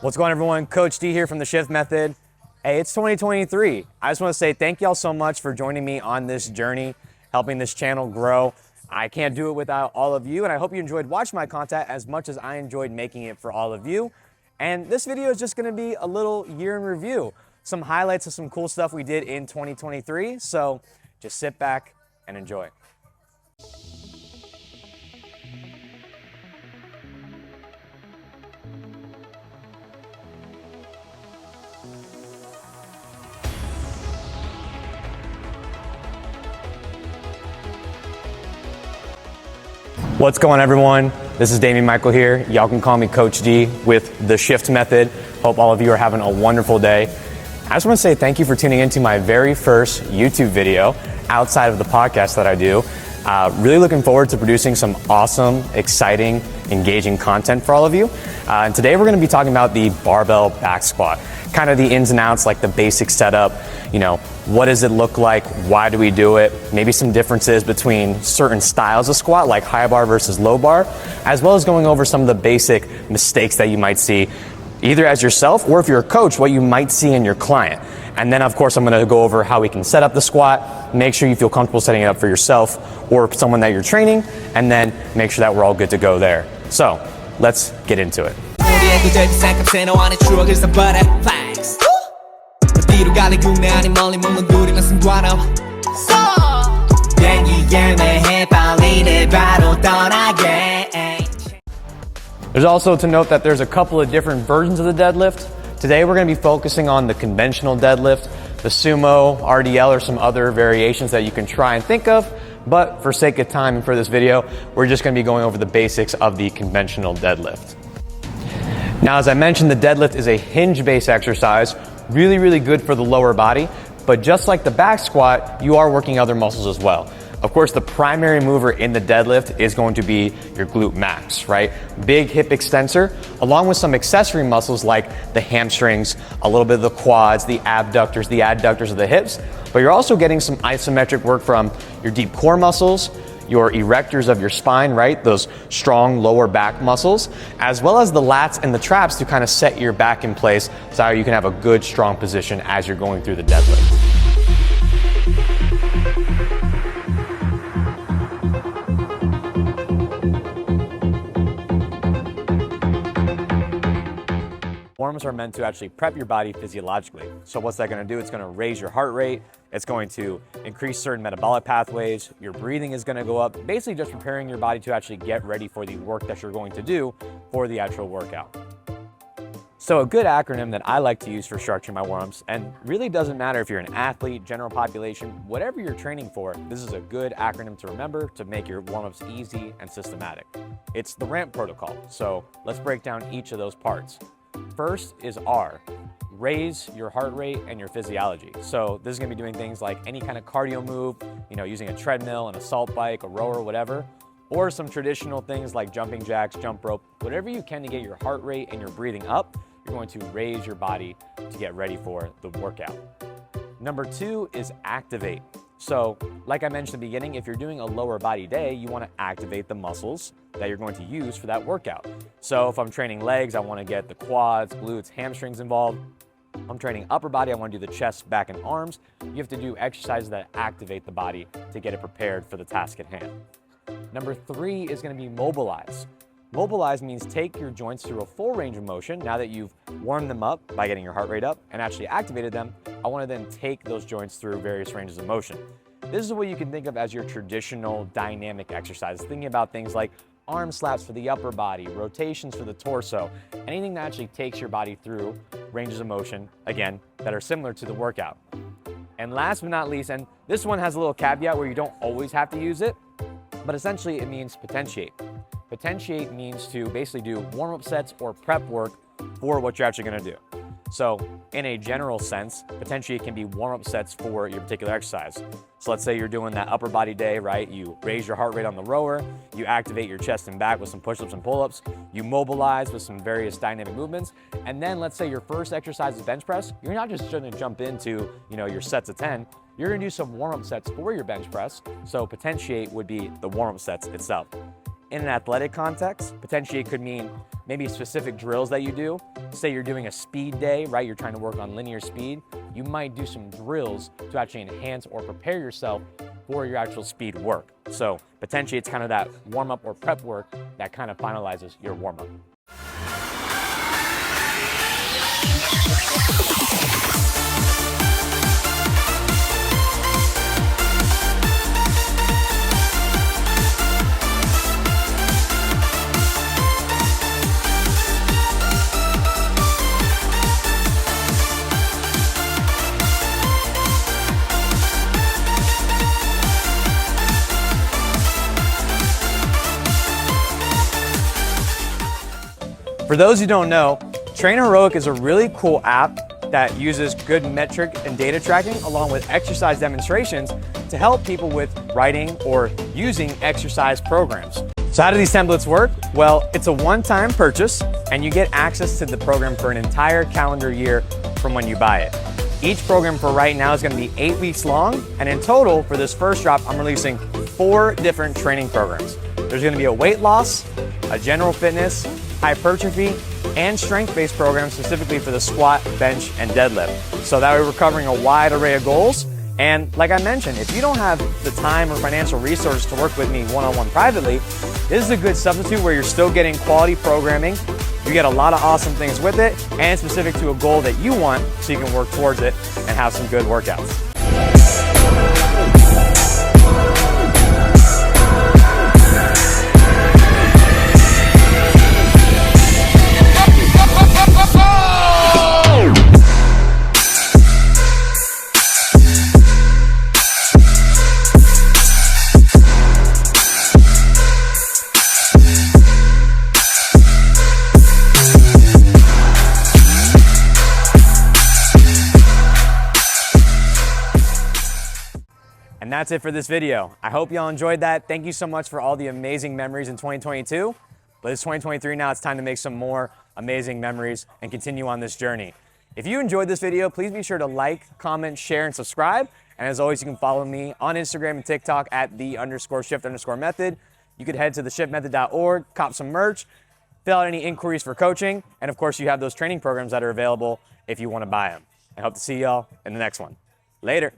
What's going on, everyone? Coach D here from The Shift Method. Hey, it's 2023. I just want to say thank y'all so much for joining me on this journey, helping this channel grow. I can't do it without all of you, and I hope you enjoyed watching my content as much as I enjoyed making it for all of you. And this video is just going to be a little year in review, some highlights of some cool stuff we did in 2023. So just sit back and enjoy. What's going on, everyone? This is Damien Michael here. Y'all can call me Coach D with The Shift Method. Hope all of you are having a wonderful day. I just want to say thank you for tuning into my very first YouTube video outside of the podcast that I do. Really looking forward to producing some awesome, exciting, engaging content for all of you. And today we're going to be talking about the barbell back squat, kind of the ins and outs, like the basic setup, what does it look like? Why do we do it? Maybe some differences between certain styles of squat, like high bar versus low bar, as well as going over some of the basic mistakes that you might see, either as yourself or if you're a coach, what you might see in your client. And then, of course, I'm going to go over how we can set up the squat, make sure you feel comfortable setting it up for yourself or someone that you're training, and then make sure that we're all good to go there. So let's get into it. There's also to note that there's a couple of different versions of the deadlift. Today we're going to be focusing on the conventional deadlift, the sumo, RDL, or some other variations that you can try and think of. But for sake of time and for this video, we're just going to be going over the basics of the conventional deadlift. Now, as I mentioned, the deadlift is a hinge-based exercise, really good for the lower body. But just like the back squat, you are working other muscles as well. Of course, the primary mover in the deadlift is going to be your glute max, right? Big hip extensor, along with some accessory muscles like the hamstrings, a little bit of the quads, the abductors, the adductors of the hips. But you're also getting some isometric work from your deep core muscles, your erectors of your spine, right? Those strong lower back muscles, as well as the lats and the traps to kind of set your back in place so you can have a good, strong position as you're going through the deadlift. Warm-ups are meant to actually prep your body physiologically. So what's that going to do? It's going to raise your heart rate. It's going to increase certain metabolic pathways. Your breathing is going to go up, basically just preparing your body to actually get ready for the work that you're going to do for the actual workout. So a good acronym that I like to use for structuring my warm-ups, and really doesn't matter if you're an athlete, general population, whatever you're training for, this is a good acronym to remember to make your warm-ups easy and systematic. It's the RAMP protocol. So let's break down each of those parts. First is R, raise your heart rate and your physiology. So this is gonna be doing things like any kind of cardio move, using a treadmill, an assault bike, a rower, whatever, or some traditional things like jumping jacks, jump rope, whatever you can to get your heart rate and your breathing up, you're going to raise your body to get ready for the workout. Number 2 is activate. So like I mentioned at the beginning, if you're doing a lower body day, you want to activate the muscles that you're going to use for that workout. So if I'm training legs, I want to get the quads, glutes, hamstrings involved. If I'm training upper body, I want to do the chest, back, and arms. You have to do exercises that activate the body to get it prepared for the task at hand. Number 3 is going to be mobilize. Mobilize means take your joints through a full range of motion. Now that you've warmed them up by getting your heart rate up and actually activated them, I want to then take those joints through various ranges of motion. This is what you can think of as your traditional dynamic exercise, thinking about things like arm slaps for the upper body, rotations for the torso, anything that actually takes your body through ranges of motion, again, that are similar to the workout. And last but not least, and this one has a little caveat where you don't always have to use it, but essentially it means potentiate. Potentiate means to basically do warm-up sets or prep work for what you're actually going to do. So in a general sense, potentiate can be warm-up sets for your particular exercise. So let's say you're doing that upper body day, right? You raise your heart rate on the rower, you activate your chest and back with some push-ups and pull-ups, you mobilize with some various dynamic movements, and then let's say your first exercise is bench press. You're not just going to jump into, your sets of 10. You're going to do some warm-up sets for your bench press. So potentiate would be the warm-up sets itself. in an athletic context. Potentially it could mean maybe specific drills that you do. Say you're doing a speed day, right? You're trying to work on linear speed. You might do some drills to actually enhance or prepare yourself for your actual speed work. So potentially it's kind of that warm-up or prep work that kind of finalizes your warm-up. For those who don't know, Train Heroic is a really cool app that uses good metric and data tracking along with exercise demonstrations to help people with writing or using exercise programs. So how do these templates work? Well, it's a one-time purchase and you get access to the program for an entire calendar year from when you buy it. Each program for right now is going to be 8 weeks long, and in total for this first drop, I'm releasing 4 different training programs. There's going to be a weight loss, a general fitness, hypertrophy, and strength-based program specifically for the squat, bench, and deadlift. So that way we're covering a wide array of goals. And like I mentioned, if you don't have the time or financial resources to work with me one-on-one privately, this is a good substitute where you're still getting quality programming. You get a lot of awesome things with it, and it's specific to a goal that you want so you can work towards it and have some good workouts. And that's it for this video. I hope y'all enjoyed that. Thank you so much for all the amazing memories in 2022. But it's 2023 now, it's time to make some more amazing memories and continue on this journey. If you enjoyed this video, please be sure to like, comment, share, and subscribe. And as always, you can follow me on Instagram and TikTok at _shift_method. You could head to theshiftmethod.org, cop some merch, fill out any inquiries for coaching. And of course, you have those training programs that are available if you want to buy them. I hope to see y'all in the next one. Later.